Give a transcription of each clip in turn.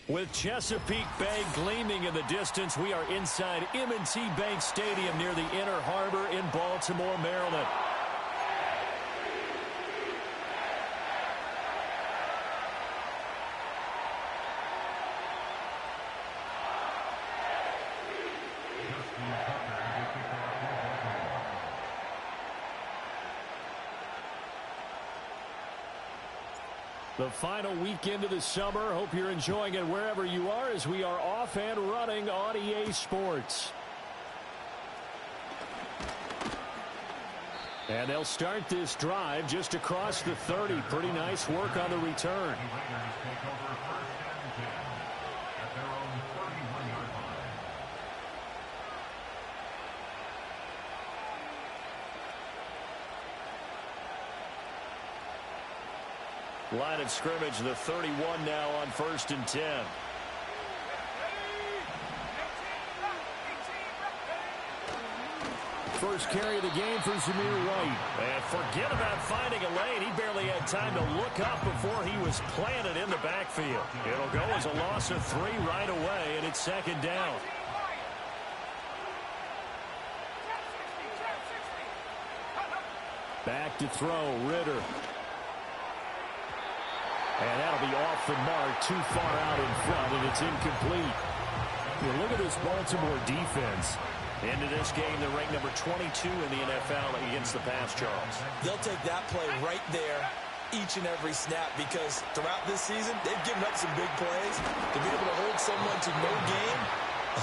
With Chesapeake Bay gleaming in the distance, we are inside M&T Bank Stadium near the Inner Harbor in Baltimore, Maryland. The final weekend of the summer. Hope you're enjoying it wherever you are as we are off and running on EA Sports. And they'll start this drive just across the 30. Pretty nice work on the return. Line of scrimmage, the 31 now on 1st and 10. First carry of the game for Zamir White. And forget about finding a lane. He barely had time to look up before he was planted in the backfield. It'll go as a loss of 3 right away, and it's 2nd down. Back to throw, Ritter. And that'll be off the mark, too far out in front, and it's incomplete. Look at this Baltimore defense. Into this game, they're ranked number 22 in the NFL against the pass, Charles. They'll take that play right there each and every snap because throughout this season, they've given up some big plays. To be able to hold someone to no gain,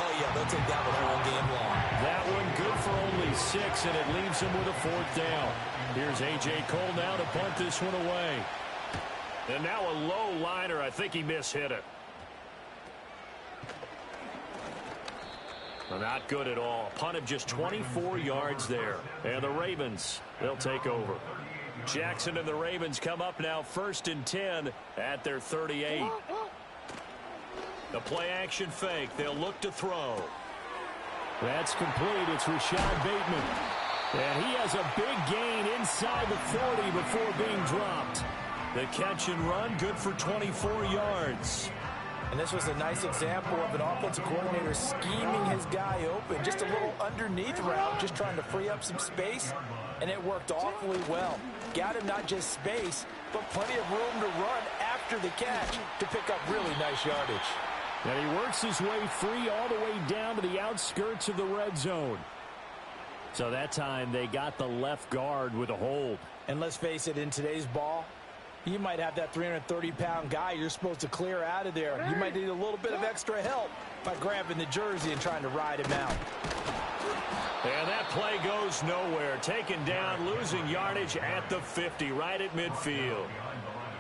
oh, yeah, they'll take that one all game long. That one good for only 6, and it leaves them with a 4th down. Here's A.J. Cole now to punt this one away. And now a low liner. I think he mishit it. Well, not good at all. Punt of just 24 yards there. And the Ravens, they'll take over. Jackson and the Ravens come up now 1st and 10 at their 38. The play action fake. They'll look to throw. That's complete. It's Rashad Bateman. And he has a big gain inside the 40 before being dropped. The catch and run, good for 24 yards. And this was a nice example of an offensive coordinator scheming his guy open. Just a little underneath route, just trying to free up some space, and it worked awfully well. Got him not just space, but plenty of room to run after the catch to pick up really nice yardage. And he works his way free all the way down to the outskirts of the red zone. So that time they got the left guard with a hold. And let's face it, in today's ball, you might have that 330-pound guy you're supposed to clear out of there. You might need a little bit of extra help by grabbing the jersey and trying to ride him out. And that play goes nowhere. Taken down, losing yardage at the 50, right at midfield.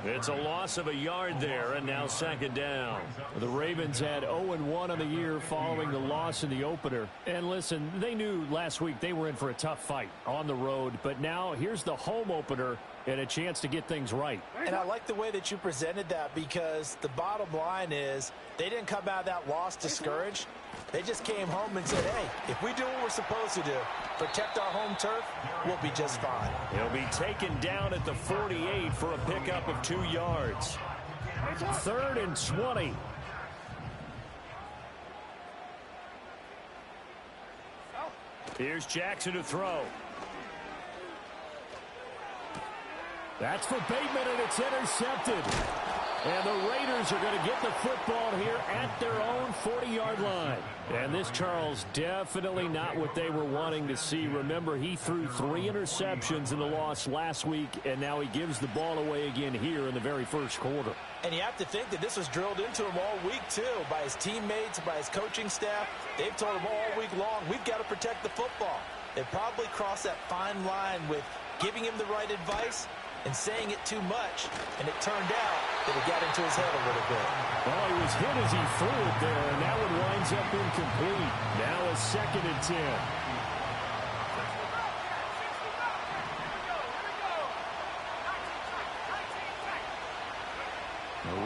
It's a loss of a yard there, and now 2nd down. The Ravens had 0-1 on the year following the loss in the opener. And listen, they knew last week they were in for a tough fight on the road. But now here's the home opener and a chance to get things right. And I like the way that you presented that because the bottom line is they didn't come out of that loss discouraged. They just came home and said, hey, if we do what we're supposed to do, protect our home turf, we'll be just fine. He'll be taken down at the 48 for a pickup of 2 yards. 3rd and 20. Here's Jackson to throw. That's for Bateman, and it's intercepted. And the Raiders are going to get the football here at their own 40-yard line. And this, Charles, definitely not what they were wanting to see. Remember, he threw 3 interceptions in the loss last week, and now he gives the ball away again here in the very first quarter. And you have to think that this was drilled into him all week, too, by his teammates, by his coaching staff. They've told him all week long, we've got to protect the football. They probably crossed that fine line with giving him the right advice and saying it too much, and it turned out that it got into his head a little bit. Well, he was hit as he threw it there, and that one winds up incomplete. Now a 2nd and 10.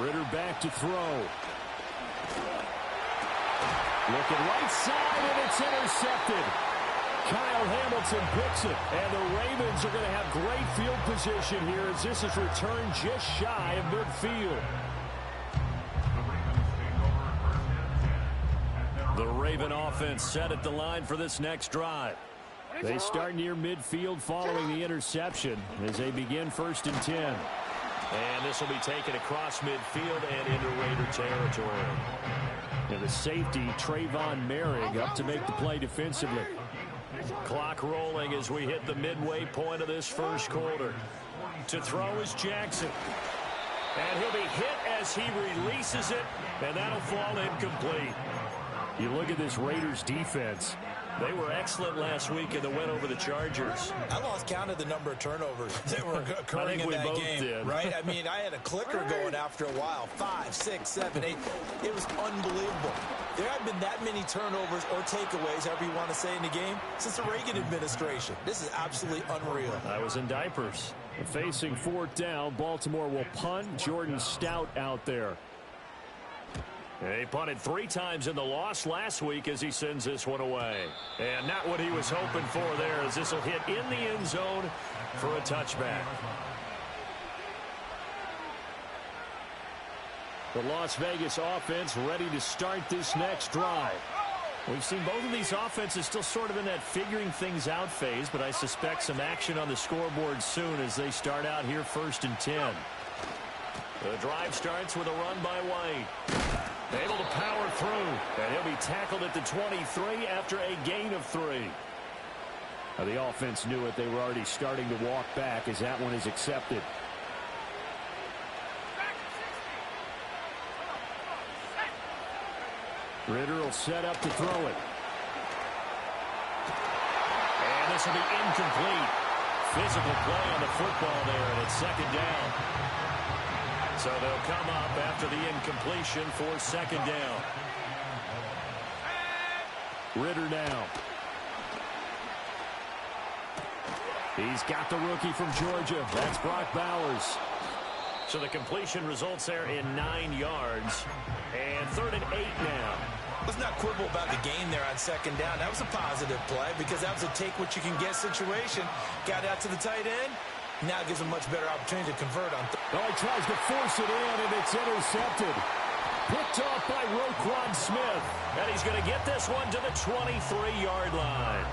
Ritter back to throw. Looking right side, and it's intercepted. Kyle Hamilton picks it, and the Ravens are going to have great field position here as this is returned just shy of midfield. offense set at the line for this next drive. They start near midfield following the interception as they begin 1st and 10. And this will be taken across midfield and into Raider territory. And the safety, Trayvon Merrick, up to make the play defensively. Clock rolling as we hit the midway point of this first quarter. To throw is Jackson. And he'll be hit as he releases it, and that'll fall incomplete. You look at this Raiders defense. They were excellent last week in the win over the Chargers. I lost count of the number of turnovers that were occurring in that game. Did. Right? I mean, I had a clicker going after a while. 5, 6, 7, 8. It was unbelievable. There have been that many turnovers or takeaways, however you want to say, in the game since the Reagan administration. This is absolutely unreal. I was in diapers. Facing 4th down, Baltimore will punt. Jordan Stout out there. He punted 3 times in the loss last week as he sends this one away. And not what he was hoping for there, as this will hit in the end zone for a touchback. The Las Vegas offense ready to start this next drive. We've seen both of these offenses still sort of in that figuring things out phase, but I suspect some action on the scoreboard soon as they start out here 1st and 10. The drive starts with a run by White. Able to power through, and he'll be tackled at the 23 after a gain of 3. Now, the offense knew it. They were already starting to walk back as that one is accepted. Ritter will set up to throw it. And this will be incomplete. Physical play on the football there, and it's 2nd down. So they'll come up after the incompletion for 2nd down. Ritter now. He's got the rookie from Georgia. That's Brock Bowers. So the completion results there in 9 yards. And 3rd and 8 now. Let's not quibble about the game there on 2nd down. That was a positive play because that was a take-what-you-can-get situation. Got out to the tight end. Now gives him much better opportunity to convert on. Oh, he tries to force it in, and it's intercepted. Picked off by Roquan Smith. And he's going to get this one to the 23-yard line.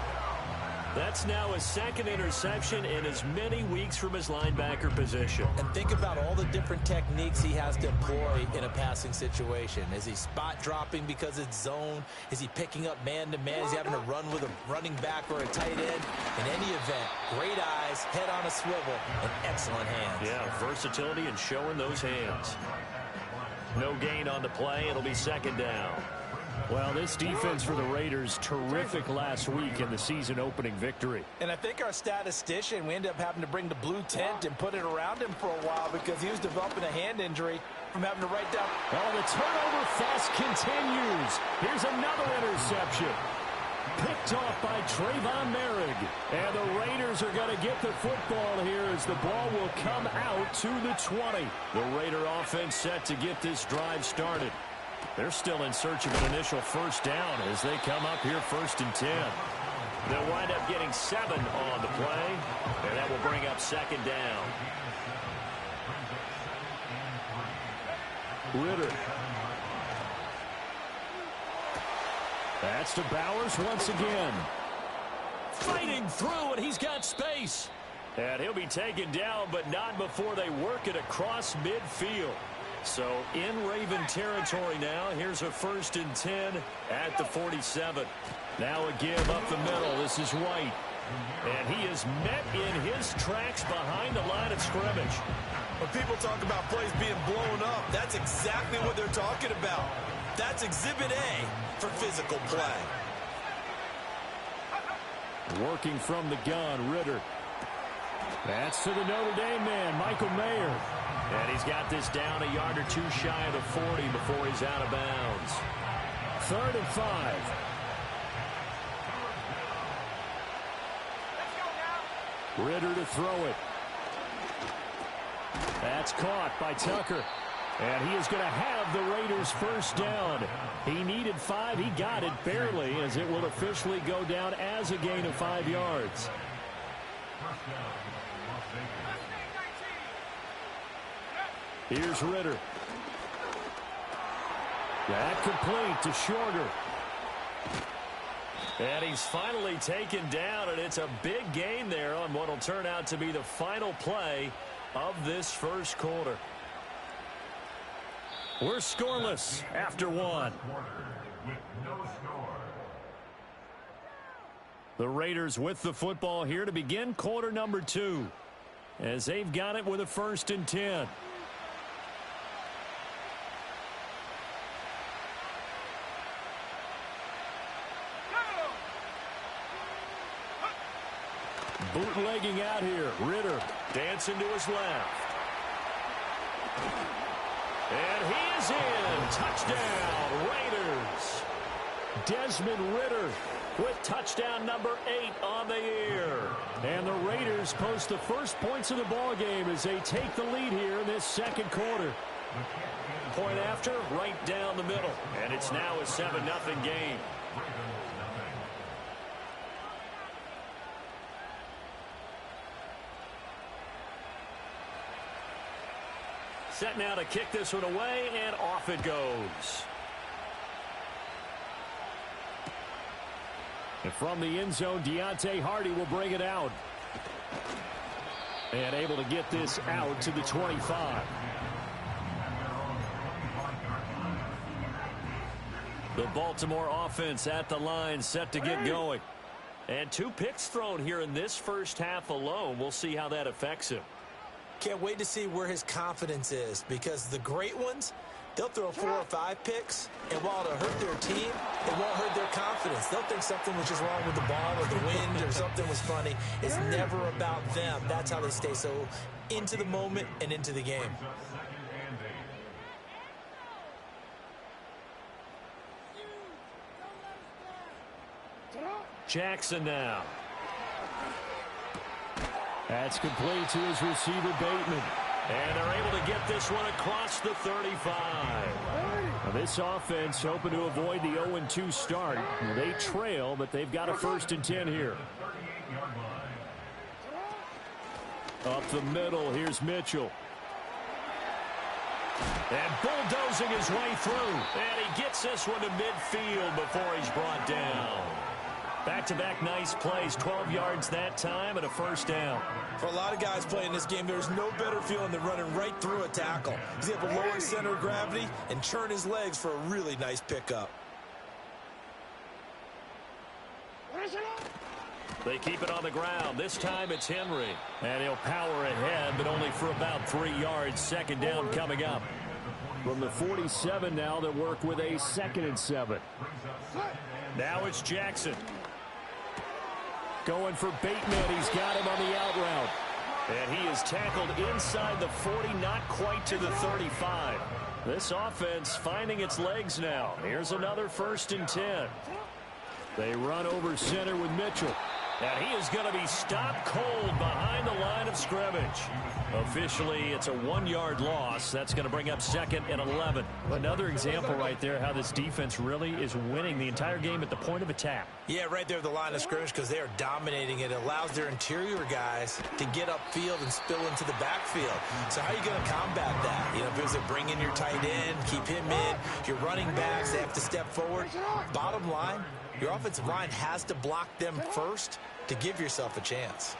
That's now his 2nd interception in as many weeks from his linebacker position. And think about all the different techniques he has to employ in a passing situation. Is he spot dropping because it's zone? Is he picking up man-to-man? Is he having to run with a running back or a tight end? In any event, great eyes, head on a swivel, and excellent hands. Yeah, versatility and showing those hands. No gain on the play. It'll be 2nd down. Well, this defense for the Raiders, terrific last week in the season-opening victory. And I think our statistician, we ended up having to bring the blue tent and put it around him for a while because he was developing a hand injury from having to write down. Oh, the turnover fest continues. Here's another interception. Picked off by Trayvon Merrick. And the Raiders are going to get the football here as the ball will come out to the 20. The Raider offense set to get this drive started. They're still in search of an initial 1st down as they come up here 1st and 10. They'll wind up getting 7 on the play, and that will bring up 2nd down. Ritter. That's to Bowers once again. Fighting through, and he's got space. And he'll be taken down, but not before they work it across midfield. So in Raven territory now. Here's a 1st and 10 at the 47. Now a give up the middle. This is White. And he is met in his tracks behind the line of scrimmage. When people talk about plays being blown up, that's exactly what they're talking about. That's Exhibit A for physical play. Working from the gun, Ritter. That's to the Notre Dame man, Michael Mayer. And he's got this down a yard or 2 shy of the 40 before he's out of bounds. 3rd and 5. Ritter to throw it. That's caught by Tucker. And he is going to have the Raiders' 1st down. He needed 5. He got it barely, as it will officially go down as a gain of 5 yards. Here's Ritter. That complete to Shorter. And he's finally taken down, and it's a big gain there on what will turn out to be the final play of this first quarter. We're scoreless after one. The Raiders with the football here to begin quarter number 2, as they've got it with a 1st and 10. Bootlegging out here. Ritter dancing to his left. And he is in. Touchdown, Raiders. Desmond Ritter with touchdown number 8 on the year. And the Raiders post the first points of the ball game as they take the lead here in this second quarter. Point after, right down the middle. And it's now a 7-0 game. Set now to kick this one away, and off it goes. And from the end zone, Deontay Hardy will bring it out. And able to get this out to the 25. The Baltimore offense at the line, set to get going. And 2 picks thrown here in this first half alone. We'll see how that affects him. Can't wait to see where his confidence is, because the great ones, they'll throw 4 or 5 picks, and while it'll hurt their team, it won't hurt their confidence. They'll think something was just wrong with the ball or the wind or something was funny. It's never about them. That's how they stay so into the moment and into the game. Jackson now. That's complete to his receiver, Bateman. And they're able to get this one across the 35. Now this offense hoping to avoid the 0-2 start. They trail, but they've got a 1st and 10 here. Up the middle, here's Mitchell. And bulldozing his way through. And he gets this one to midfield before he's brought down. Back-to-back nice plays, 12 yards that time and a 1st down. For a lot of guys playing this game, there's no better feeling than running right through a tackle. He's able to lower his center of gravity and churn his legs for a really nice pickup. They keep it on the ground. This time it's Henry. And he'll power ahead, but only for about 3 yards. 2nd down coming up. From the 47 now, they'll work with a 2nd and 7. Now it's Jackson. Going for Bateman. He's got him on the out route. And he is tackled inside the 40, not quite to the 35. This offense finding its legs now. Here's another 1st and 10. They run over center with Mitchell. And he is going to be stopped cold behind the line of scrimmage. Officially, it's a 1-yard loss. That's going to bring up 2nd and 11. Another example right there how this defense really is winning the entire game at the point of attack. Yeah, right there at the line of scrimmage, because they are dominating it. It allows their interior guys to get upfield and spill into the backfield. So how are you going to combat that? You know, if it was to bring in your tight end, keep him in, your running backs, they have to step forward. Bottom line, your offensive line has to block them first to give yourself a chance.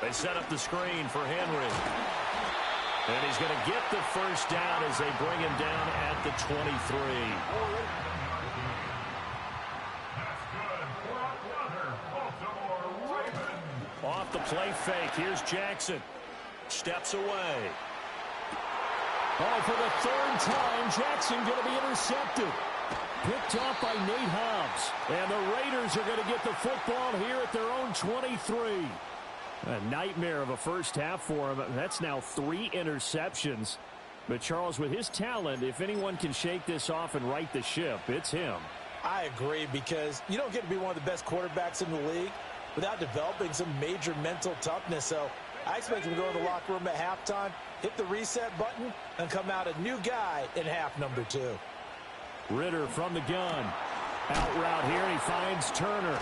They set up the screen for Henry. And he's going to get the 1st down as they bring him down at the 23. Off the play fake. Here's Jackson. Steps away. Oh, for the 3rd time, Jackson going to be intercepted. Picked off by Nate Hobbs. And the Raiders are going to get the football here at their own 23. A nightmare of a first half for him. That's now 3 interceptions. But Charles, with his talent, if anyone can shake this off and right the ship, it's him. I agree, because you don't get to be one of the best quarterbacks in the league without developing some major mental toughness. So I expect him to go in the locker room at halftime, hit the reset button, and come out a new guy in half number 2. Ritter from the gun. Out route here, he finds Turner.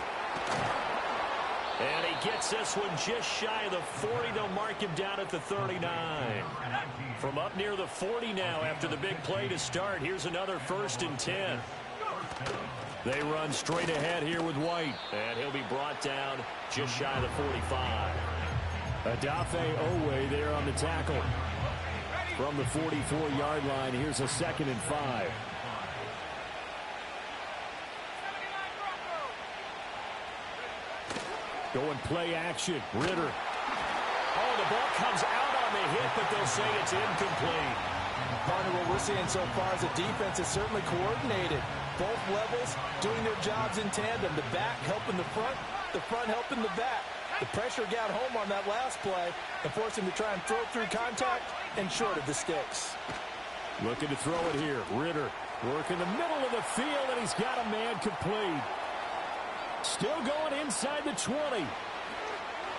And he gets this one just shy of the 40. They'll mark him down at the 39. From up near the 40 now after the big play to start. Here's another 1st and 10. They run straight ahead here with White. And he'll be brought down just shy of the 45. Adafe Owe there on the tackle. From the 44-yard line, here's a 2nd and 5. Going play action. Ritter. Oh, the ball comes out on the hit, but they'll say it's incomplete. Partner, what we're seeing so far is the defense is certainly coordinated. Both levels doing their jobs in tandem. The back helping the front helping the back. The pressure got home on that last play and forced him to try and throw through contact and short of the sticks. Looking to throw it here. Ritter working the middle of the field, and he's got a man complete. Still going inside the 20.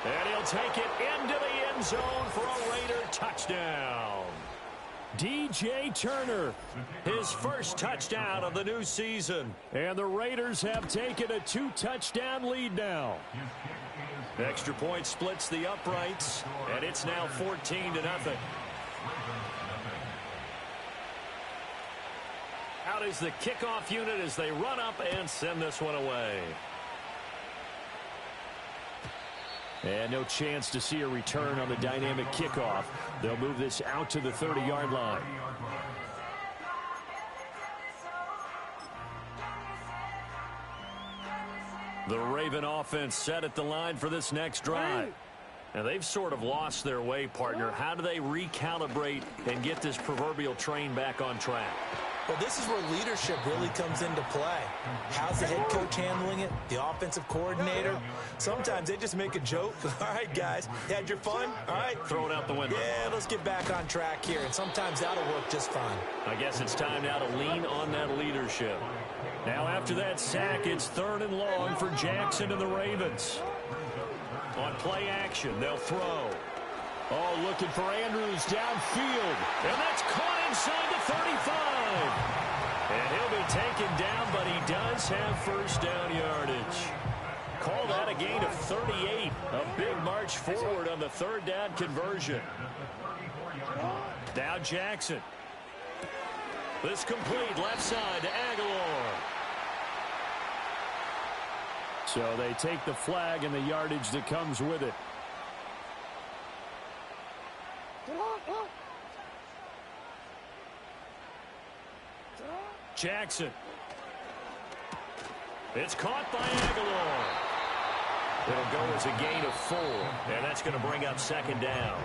And he'll take it into the end zone for a Raider touchdown. DJ Turner, his first touchdown of the new season. And the Raiders have taken a 2-touchdown lead now. Extra point splits the uprights, and it's now 14-0. Out is the kickoff unit as they run up and send this one away. And no chance to see a return on the dynamic kickoff. They'll move this out to the 30-yard line. The Raven offense set at the line for this next drive. And they've sort of lost their way, partner. How do they recalibrate and get this proverbial train back on track? Well, this is where leadership really comes into play. How's the head coach handling it? The offensive coordinator? Sometimes they just make a joke. All right, guys, you had your fun? All right. Throw it out the window. Yeah, let's get back on track here. And sometimes that'll work just fine. I guess it's time now to lean on that leadership. Now after that sack, it's 3rd and long for Jackson and the Ravens. On play action, they'll throw. Oh, looking for Andrews downfield. And that's caught inside the 35. And he'll be taken down, but he does have first down yardage. Call that a gain of 38. A big march forward on the 3rd down conversion. Now Jackson. This complete left side to Aguilar. So they take the flag and the yardage that comes with it. Jackson. It's caught by Aguilar. It'll go as a gain of 4, and that's going to bring up 2nd down.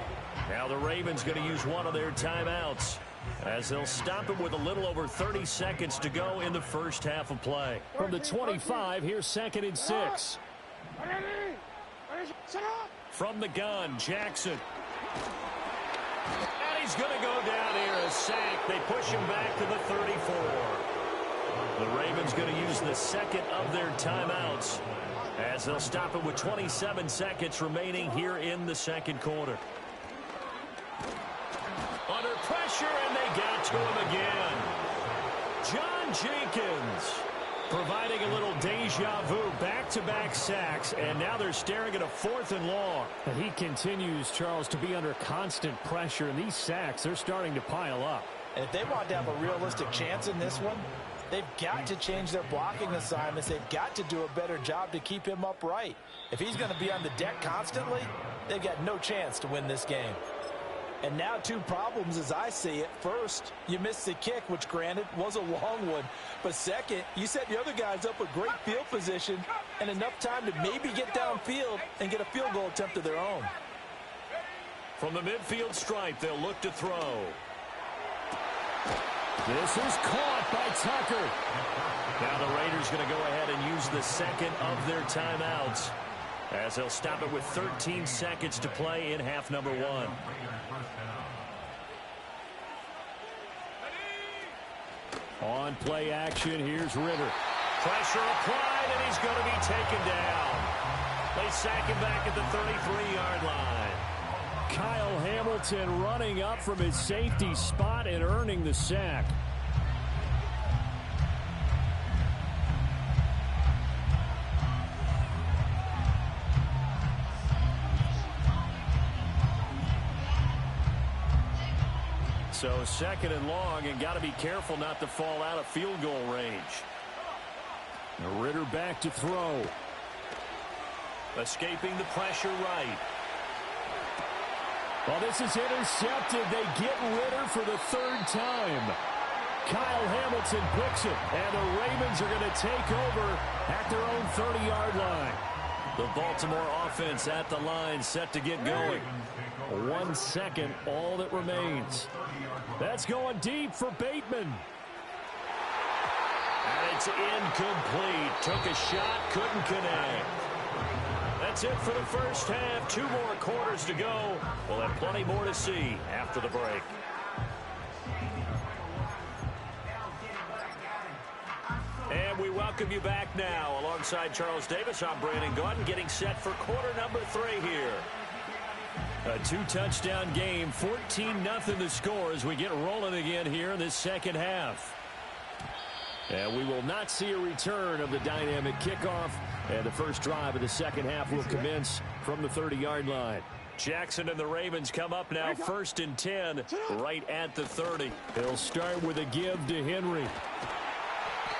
Now the Ravens going to use one of their timeouts as they'll stop it with a little over 30 seconds to go in the first half of play. From the 25, here's 2nd and 6. From the gun, Jackson. And he's going to go down here, a sack. They push him back to the 34. The Ravens going to use the 2nd of their timeouts as they'll stop it with 27 seconds remaining here in the 2nd quarter. Under pressure, and they got to him again. John Jenkins providing a little deja vu, back-to-back sacks, and now they're staring at a 4th and long. And he continues, Charles, to be under constant pressure, and these sacks, they're starting to pile up. And if they want to have a realistic chance in this one, they've got to change their blocking assignments. They've got to do a better job to keep him upright. If he's going to be on the deck constantly, they've got no chance to win this game. And now 2 problems as I see it. First, you missed the kick, which granted was a long one. But second, you set the other guys up with great field position and enough time to maybe get downfield and get a field goal attempt of their own. From the midfield stripe, they'll look to throw. This is caught by Tucker. Now the Raiders going to go ahead and use the 2nd of their timeouts as they'll stop it with 13 seconds to play in half number 1. On play action, here's Ritter. Pressure applied, and he's going to be taken down. They sack him back at the 33-yard line. Kyle Hamilton running up from his safety spot and earning the sack. So 2nd and long, and got to be careful not to fall out of field goal range. Ritter back to throw. Escaping the pressure right. Well, this is intercepted. They get Ritter for the third time. Kyle Hamilton picks it, and the Ravens are going to take over at their own 30-yard line. The Baltimore offense at the line, set to get going. 1 second, all that remains. That's going deep for Bateman. And it's incomplete. Took a shot, couldn't connect. That's it for the first half. 2 more quarters to go. We'll have plenty more to see after the break. And we welcome you back now. Alongside Charles Davis, I'm Brandon Gaudin, getting set for quarter number 3 here. A 2-touchdown game, 14-0 the score as we get rolling again here in this second half. And we will not see a return of the dynamic kickoff. And the first drive of the second half will commence from the 30-yard line. Jackson and the Ravens come up now, 1st and 10, right at the 30. They'll start with a give to Henry.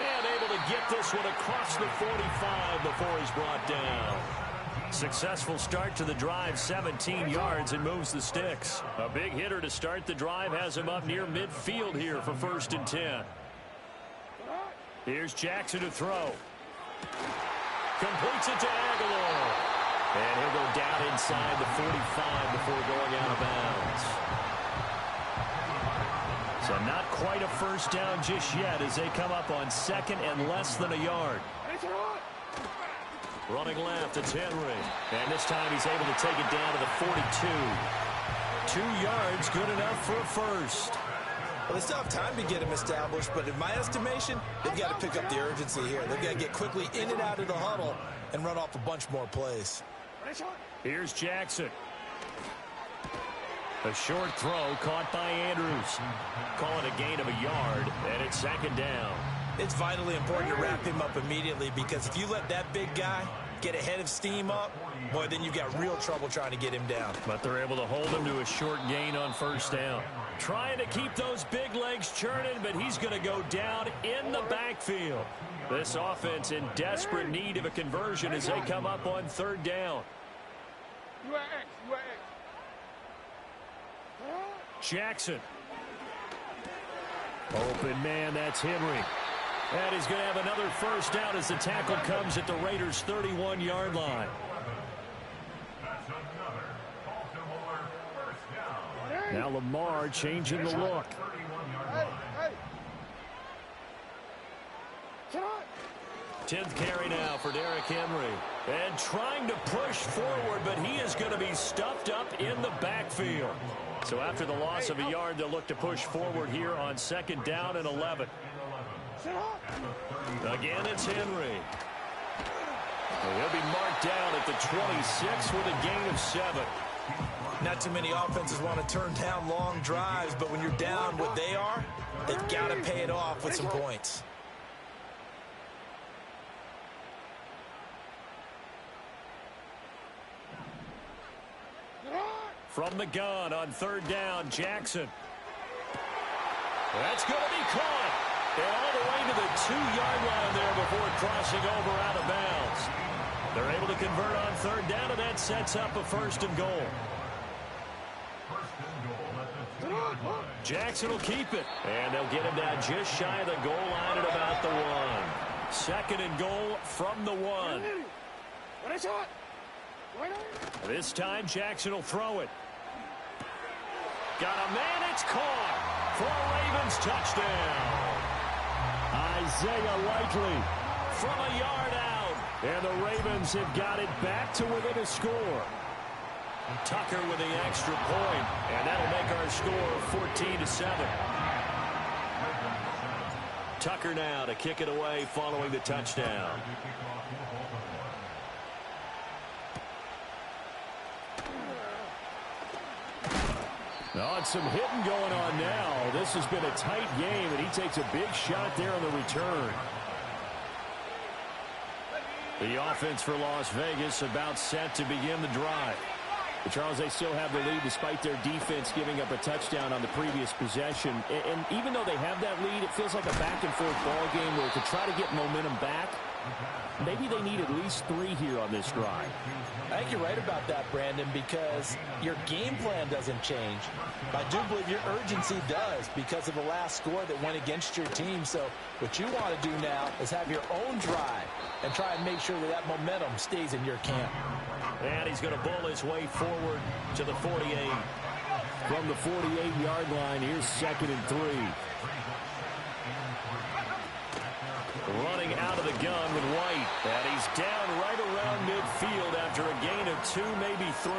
And able to get this one across the 45 before he's brought down. Successful start to the drive, 17 yards, and moves the sticks. A big hitter to start the drive has him up near midfield here for 1st and 10. Here's Jackson to throw. Completes it to Aguilar. And he'll go down inside the 45 before going out of bounds. So not quite a first down just yet as they come up on 2nd and less than a yard. Running left, it's Henry. And this time he's able to take it down to the 42. 2 yards, good enough for a first. Well, they still have time to get him established, but in my estimation, they've got to pick up the urgency here. They've got to get quickly in and out of the huddle and run off a bunch more plays. Here's Jackson. A short throw caught by Andrews. Call it a gain of a yard, and it's 2nd down. It's vitally important to wrap him up immediately because if you let that big guy get ahead of steam up, boy, then you've got real trouble trying to get him down. But they're able to hold him to a short gain on 1st down. Trying to keep those big legs churning, but he's going to go down in the backfield. This offense in desperate need of a conversion as they come up on 3rd down. Jackson. Open man, that's Henry. And he's going to have another first down as the tackle comes at the Raiders' 31-yard line. Now Lamar changing the look. 10th carry now for Derrick Henry. And trying to push forward, but he is going to be stuffed up in the backfield. So after the loss of a yard, they'll look to push forward here on 2nd down and 11. Again, it's Henry. He'll be marked down at the 26 with a gain of 7. Not too many offenses want to turn down long drives, but when you're down what they are, they've got to pay it off with some points. From the gun on 3rd down, Jackson. That's going to be caught. And all the way to the 2-yard line there before crossing over out of bounds. They're able to convert on 3rd down, and that sets up a 1st and goal. Jackson will keep it. And they'll get him down just shy of the goal line at about the 1. 2nd and goal from the 1. This time, Jackson will throw it. Got a man, it's caught for a Ravens touchdown. Isaiah Likely From a yard out. and the Ravens have got it back to within a score. Tucker with the extra point, and that'll make our score 14-7. Tucker now to kick it away following the touchdown. Oh, and some hitting going on now. This has been a tight game, and he takes a big shot there on the return. The offense for Las Vegas about set to begin the drive. But Charles, they still have the lead despite their defense giving up a touchdown on the previous possession. And even though they have that lead, it feels like a back-and-forth ball game where to try to get momentum back, Maybe they need at least 3 here on this drive. I think you're right about that, Brandon, because your game plan doesn't change. I do believe your urgency does because of the last score that went against your team. So what you want to do now is have your own drive and try and make sure that that momentum stays in your camp. And he's going to bull his way forward to the 48. From the 48-yard line, here's 2nd and 3. Running out of the gun with White. And he's down right around midfield after a gain of 2, maybe 3.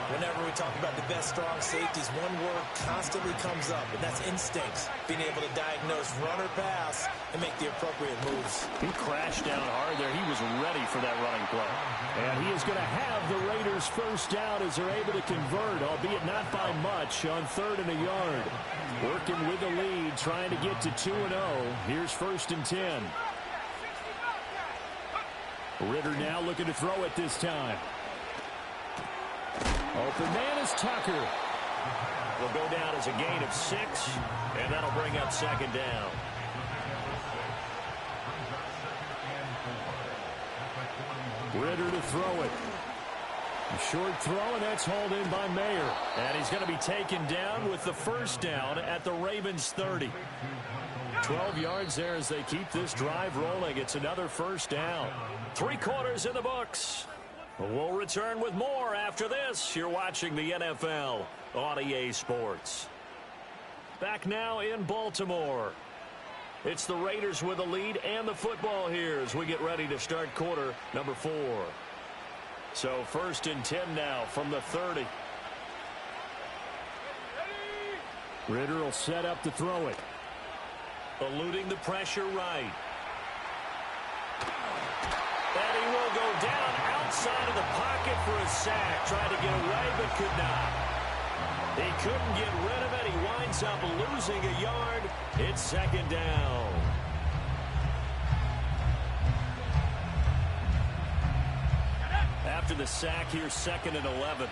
Whenever we talk about the best strong safeties, one word constantly comes up, and that's instincts. Being able to diagnose run or pass and make the appropriate moves. He crashed down hard there. He was ready for that running play. And he is going to have the Raiders first down as they're able to convert, albeit not by much, on 3rd and a yard. Working with the lead, trying to get to 2-0. Here's 1st and 10. Ritter now looking to throw it this time. Open man is Tucker. Will go down as a gain of 6, and that'll bring up 2nd down. Ritter to throw it. A short throw, and that's hauled in by Mayer. And he's going to be taken down with the 1st down at the Ravens' 30. 12 yards there as they keep this drive rolling. It's another 1st down. 3 quarters in the books. We'll return with more after this. You're watching the NFL on EA Sports. Back now in Baltimore. It's the Raiders with the lead and the football here as we get ready to start quarter number 4. So 1st and 10 now from the 30. Ritter will set up to throw it. Eluding the pressure right. And he will go down outside of the pocket for a sack. Tried to get away but could not. He couldn't get rid of it. He winds up losing a yard. It's 2nd down. After the sack, here's 2nd and 11.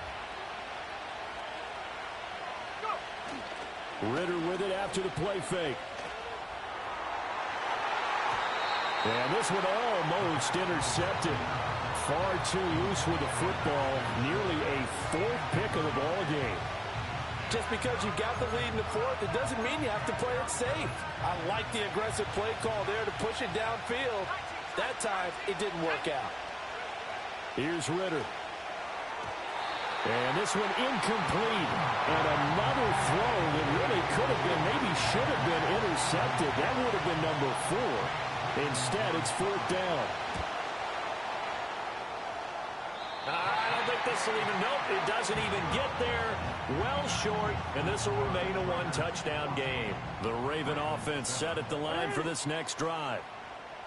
Ritter with it after the play fake. And this one almost intercepted. Far too loose with the football. Nearly a 4th pick of the ball game. Just because you got the lead in the 4th, it doesn't mean you have to play it safe. I like the aggressive play call there to push it downfield. That time, it didn't work out. Here's Ritter. And this one incomplete. And another throw that really could have been, maybe should have been intercepted. That would have been number 4. Instead, it's 4th down. I don't think this will even, nope, it doesn't even get there. Well short, and this will remain a 1-touchdown game. The Raven offense set at the line for this next drive.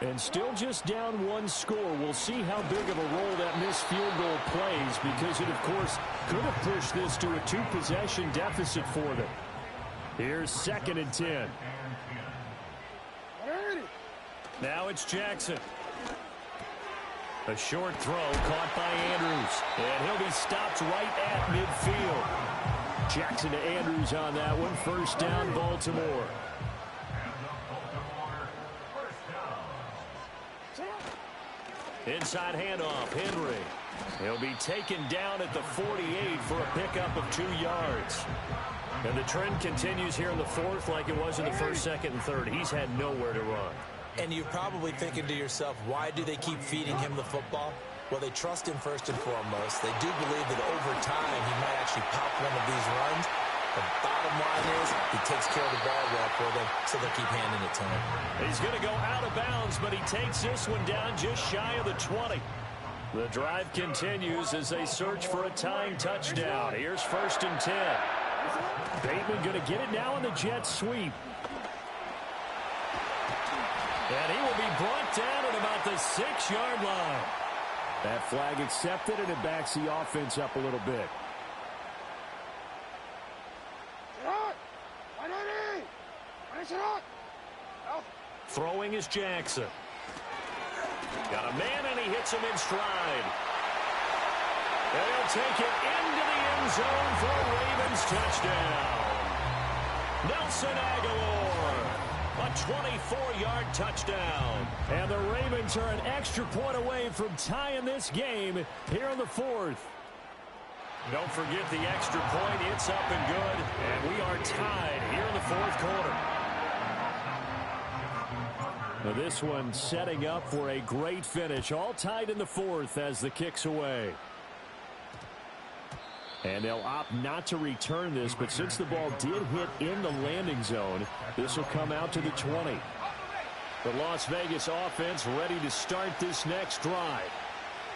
And still just down 1 score. We'll see how big of a role that missed field goal plays because it, of course, could have pushed this to a 2-possession deficit for them. Here's 2nd and 10. Now it's Jackson. A short throw caught by Andrews. And he'll be stopped right at midfield. Jackson to Andrews on that one. 1st down, Baltimore. Inside handoff, Henry. He'll be taken down at the 48 for a pickup of 2 yards. And the trend continues here in the 4th like it was in the 1st, 2nd, and 3rd. He's had nowhere to run. And you're probably thinking to yourself, why do they keep feeding him the football? Well, they trust him first and foremost. They do believe that over time he might actually pop one of these runs. The bottom line is he takes care of the ball well for them, so they'll keep handing it to him. He's going to go out of bounds, but he takes this one down just shy of the 20. The drive continues as they search for a tying touchdown. Here's 1st and 10. Bateman going to get it now in the jet sweep. And he will be brought down at about the 6-yard line. That flag accepted, and it backs the offense up a little bit. Throwing is Jackson. Got a man, and he hits him in stride. And he'll take it into the end zone for a Ravens touchdown. Nelson Aguilar. A 24-yard touchdown. And the Ravens are an extra point away from tying this game here in the fourth. Don't forget the extra point. It's up and good. And we are tied here in the fourth quarter. Now this one setting up for a great finish. All tied in the fourth as the kick's away. And they'll opt not to return this, but since the ball did hit in the landing zone, this will come out to the 20. The Las Vegas offense ready to start this next drive.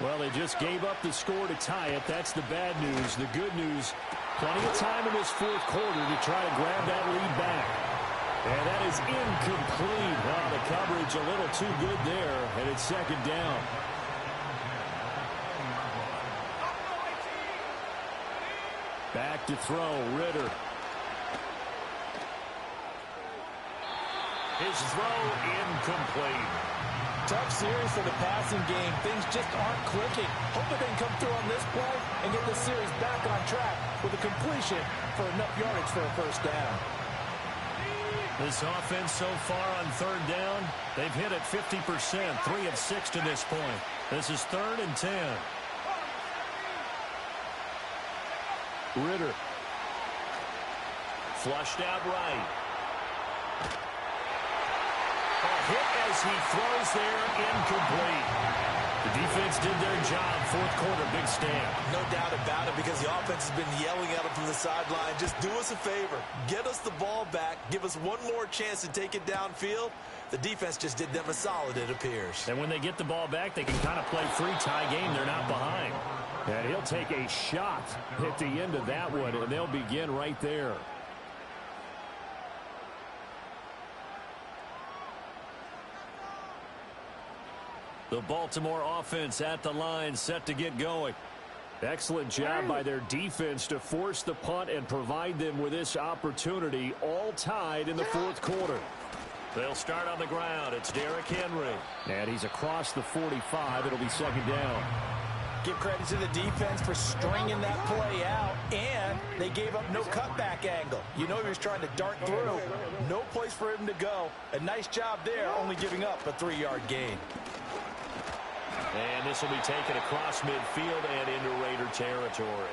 Well, they just gave up the score to tie it. That's the bad news. The good news, plenty of time in this fourth quarter to try to grab that lead back. And that is incomplete. Oh, the coverage a little too good there, and it's second down. Back to throw, Ritter. His throw incomplete. Tough series for the passing game. Things just aren't clicking. Hope they can come through on this play and get the series back on track with a completion for enough yardage for a first down. This offense so far on third down, they've hit it 50%, 3 of 6 to this point. This is 3rd and 10. Ritter. Flushed out right. A hit as he throws there, incomplete. The defense did their job. Fourth quarter, big stand. No doubt about it, because the offense has been yelling at him from the sideline. Just do us a favor. Get us the ball back. Give us one more chance to take it downfield. The defense just did them a solid, it appears. And when they get the ball back, they can kind of play free tie game. They're not behind. And he'll take a shot at the end of that one, and they'll begin right there. The Baltimore offense at the line, set to get going. Excellent job by their defense to force the punt and provide them with this opportunity, all tied in the fourth quarter. They'll start on the ground. It's Derrick Henry. And he's across the 45. It'll be second down. Give credit to the defense for stringing that play out, and they gave up no cutback angle. You know he was trying to dart through. No place for him to go. A nice job there, only giving up a 3-yard gain. And this will be taken across midfield and into Raider territory.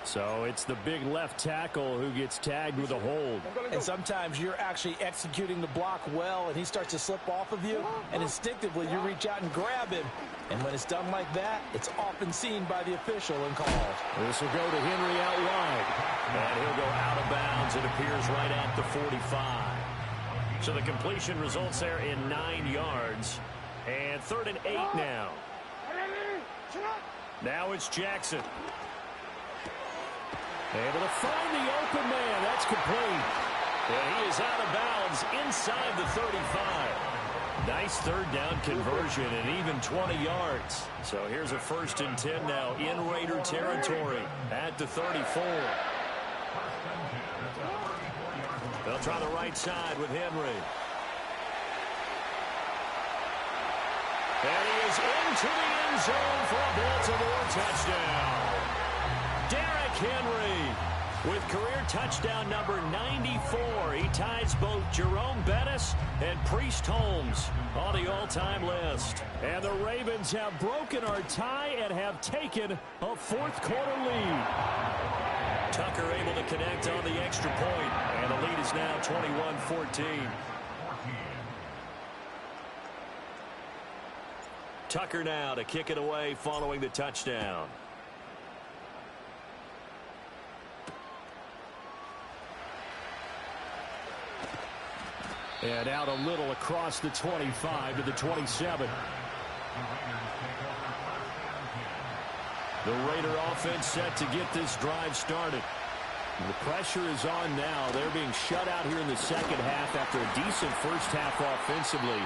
So it's the big left tackle who gets tagged with a hold. And sometimes you're actually executing the block well, and he starts to slip off of you, and instinctively you reach out and grab him. And when it's done like that, it's often seen by the official and called. This will go to Henry out wide. And he'll go out of bounds. It appears right at the 45. So the completion results there in 9 yards. And 3rd and 8 now. Now it's Jackson. Able to find the open man. That's complete. And he is out of bounds inside the 35. Nice 3rd down conversion and even 20 yards. So here's a 1st and 10 now in Raider territory at the 34. They'll try the right side with Henry. And he is into the end zone for a Baltimore touchdown. Derrick Henry with career touchdown number 94. He ties both Jerome Bettis and Priest Holmes on the all-time list. And the Ravens have broken our tie and have taken a fourth quarter lead. Tucker able to connect on the extra point, and the lead is now 21-14. Tucker now to kick it away following the touchdown. And out a little across the 25 to the 27. The Raider offense set to get this drive started. The pressure is on now. They're being shut out here in the second half after a decent first half offensively.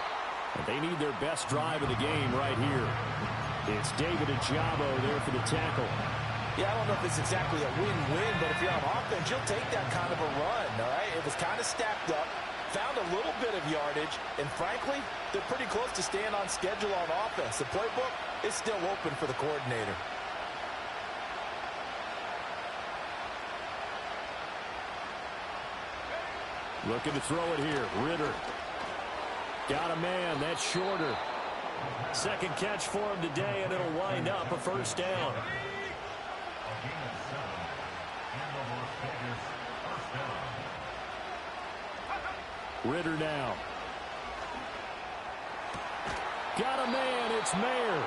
And they need their best drive of the game right here. It's David Ajabo there for the tackle. Yeah, I don't know if it's exactly a win-win, but if you're on offense, you'll take that kind of a run, all right? It was kind of stacked up, found a little bit of yardage, and frankly, they're pretty close to staying on schedule on offense. The playbook is still open for the coordinator. Looking to throw it here. Ritter. Got a man. That's shorter. Second catch for him today, and it'll wind up a first down. Ritter now. Got a man. It's Mayer.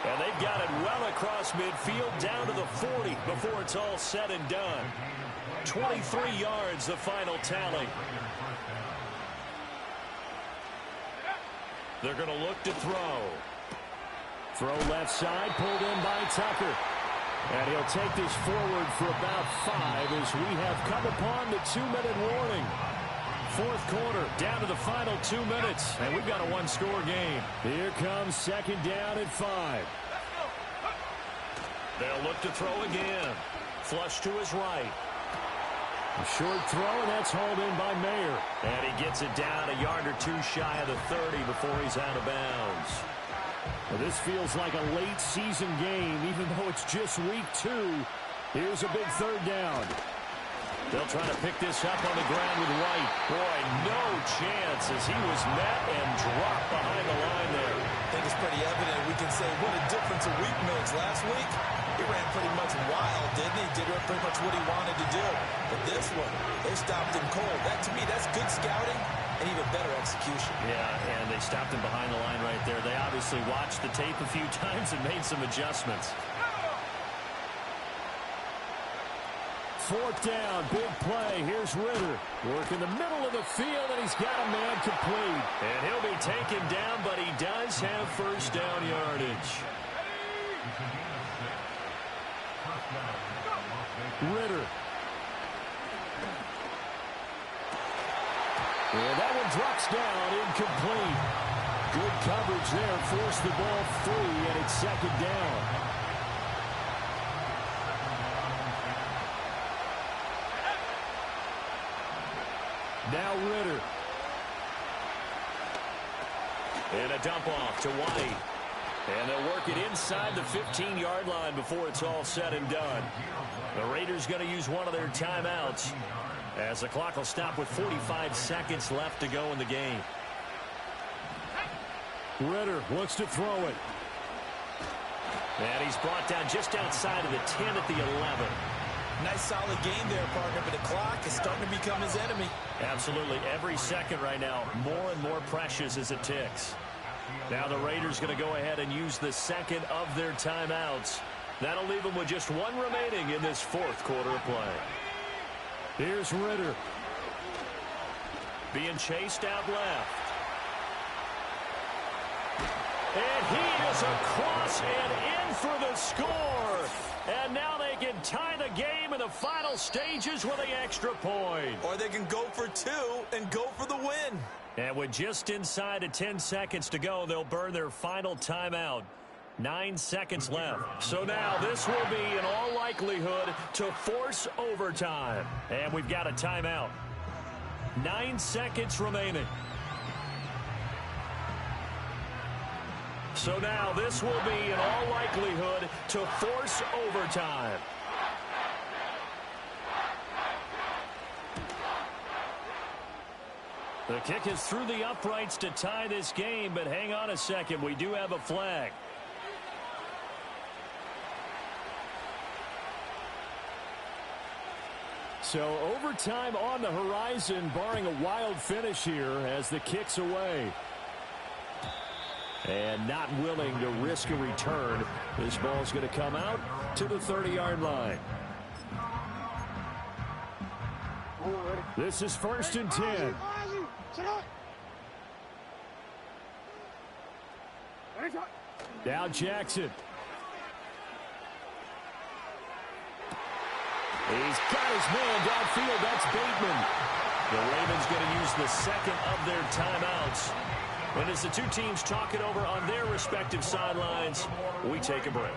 And they've got it well across midfield down to the 40 before it's all said and done. 23 yards, the final tally. They're going to look to throw. Throw left side, pulled in by Tucker. And he'll take this forward for about 5 as we have come upon the 2-minute warning. Fourth quarter, down to the final 2 minutes, and we've got a one-score game. Here comes second down at 5. They'll look to throw again. Flush to his right. A short throw, and that's hauled in by Mayer. And he gets it down a yard or two shy of the 30 before he's out of bounds. Well, this feels like a late-season game, even though it's just week 2. Here's a big third down. They'll try to pick this up on the ground with White. Boy, no chance as he was met and dropped behind the line there. I think it's pretty evident. We can say what a difference a week makes. Last week, he ran pretty much wild, didn't he? Did pretty much what he wanted to do. But this one, they stopped him cold. That, to me, that's good scouting and even better execution. Yeah, and they stopped him behind the line right there. They obviously watched the tape a few times and made some adjustments. Fourth down, big play. Here's Ritter. Work in the middle of the field, and he's got a man complete. And he'll be taken down, but he does have first down yardage. Ritter. And that one drops down, incomplete. Good coverage there, forced the ball free, and it's second down. Now Ritter. And a dump off to White. And they'll work it inside the 15-yard line before it's all said and done. The Raiders going to use one of their timeouts as the clock will stop with 45 seconds left to go in the game. Ritter wants to throw it. And he's brought down just outside of the 10 at the 11. Nice solid game there, partner, but the clock is starting to become his enemy. Absolutely. Every second right now, more and more precious as it ticks. Now the Raiders going to go ahead and use the second of their timeouts. That'll leave them with just one remaining in this fourth quarter of play. Here's Ritter. Being chased out left. And he is across and in for the score. And now they can tie the game in the final stages with the extra point. Or they can go for 2 and go for the win. And with just inside of 10 seconds to go, they'll burn their final timeout. 9 seconds left. So now this will be, in all likelihood, to force overtime. And we've got a timeout. 9 seconds remaining. So now this will be, in all likelihood, to force overtime. The kick is through the uprights to tie this game, but hang on a second. We do have a flag. So overtime on the horizon, barring a wild finish here as the kick's away. And not willing to risk a return. This ball's going to come out to the 30-yard line. This is 1st and 10. Now Jackson. He's got his man downfield. That's Bateman. The Ravens going to use the second of their timeouts. And as the two teams talk it over on their respective sidelines, we take a break.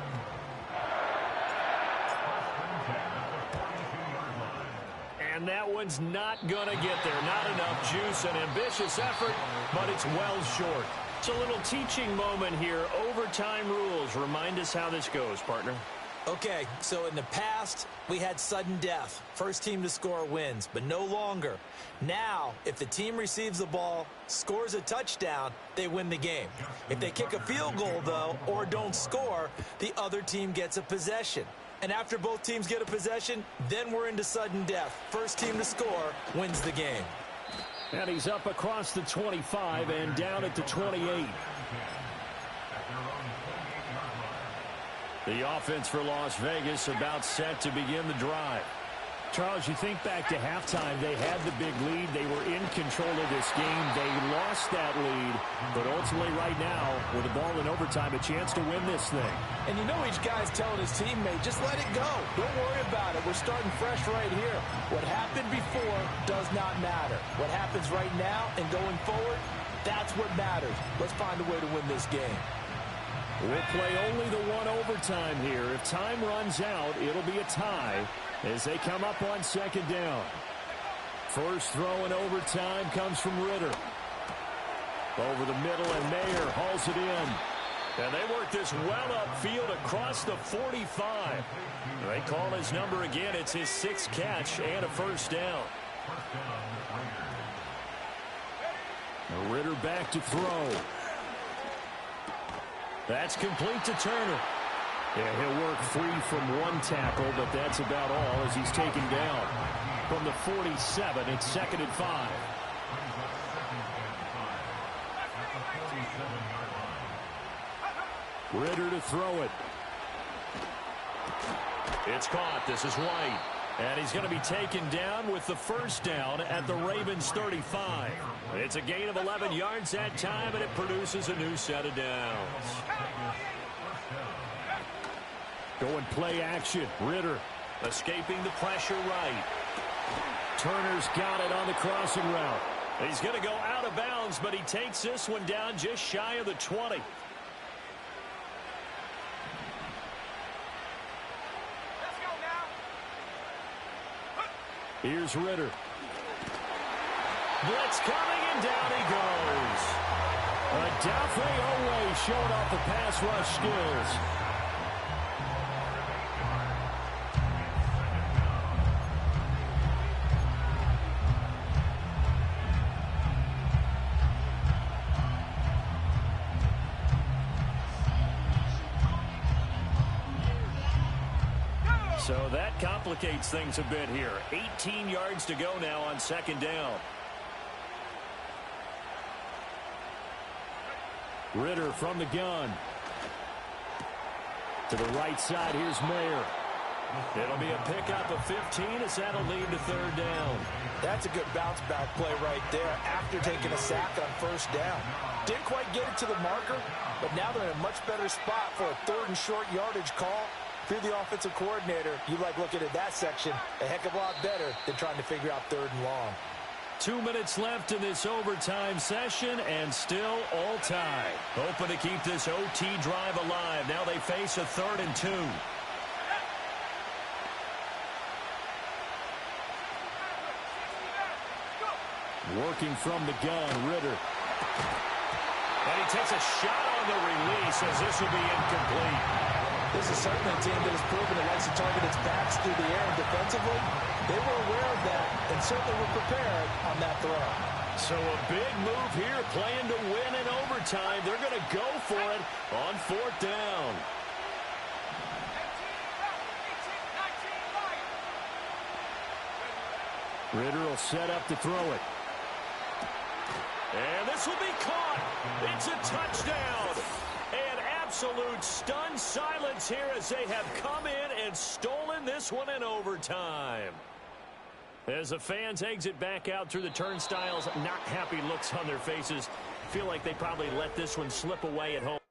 And that one's not going to get there. Not enough juice. An ambitious effort, but it's well short. It's a little teaching moment here. Overtime rules. Remind us how this goes, partner. Okay, so in the past, we had sudden death. First team to score wins, but no longer. Now, if the team receives the ball, scores a touchdown, they win the game. If they kick a field goal, though, or don't score, the other team gets a possession. And after both teams get a possession, then we're into sudden death. First team to score wins the game. And he's up across the 25 and down at the 28. The offense for Las Vegas about set to begin the drive. Charles, you think back to halftime, they had the big lead. They were in control of this game. They lost that lead. But ultimately right now, with the ball in overtime, a chance to win this thing. And you know each guy's telling his teammate, just let it go. Don't worry about it. We're starting fresh right here. What happened before does not matter. What happens right now and going forward, that's what matters. Let's find a way to win this game. We'll play only the one overtime here. If time runs out, it'll be a tie as they come up on second down. First throw in overtime comes from Ritter. Over the middle, and Mayer hauls it in. And they work this well upfield across the 45. They call his number again. It's his 6th catch and a first down. Ritter back to throw. That's complete to Turner. Yeah, he'll work free from one tackle, but that's about all as he's taken down. From the 47, it's 2nd and 5. Ritter to throw it. It's caught. This is White. And he's going to be taken down with the first down at the Ravens 35. It's a gain of 11 yards that time, and it produces a new set of downs. Going play action. Ritter escaping the pressure right. Turner's got it on the crossing route. He's going to go out of bounds, but he takes this one down just shy of the 20. Here's Ritter. Blitz coming, and down he goes. Adolphe Owe showing off the pass rush skills. So that complicates things a bit here. 18 yards to go now on second down. Ritter from the gun. To the right side, here's Mayer. It'll be a pickup of 15 as that'll lead to third down. That's a good bounce-back play right there after taking a sack on first down. Didn't quite get it to the marker, but now they're in a much better spot for a 3rd and short yardage call. If you're the offensive coordinator, you like looking at that section a heck of a lot better than trying to figure out 3rd and long. 2 minutes left in this overtime session, and still all tied. Hoping to keep this OT drive alive. Now they face a 3rd and 2. Working from the gun, Ritter. And he takes a shot on the release as this will be incomplete. This is certainly a team that has proven it likes to target its backs through the air, and defensively, they were aware of that and certainly were prepared on that throw. So a big move here, playing to win in overtime. They're going to go for it on 4th down. Ritter will set up to throw it. And this will be caught. It's a touchdown. And absolute stunned silence here as they have come in and stolen this one in overtime. As the fans exit back out through the turnstiles, not happy looks on their faces. Feel like they probably let this one slip away at home.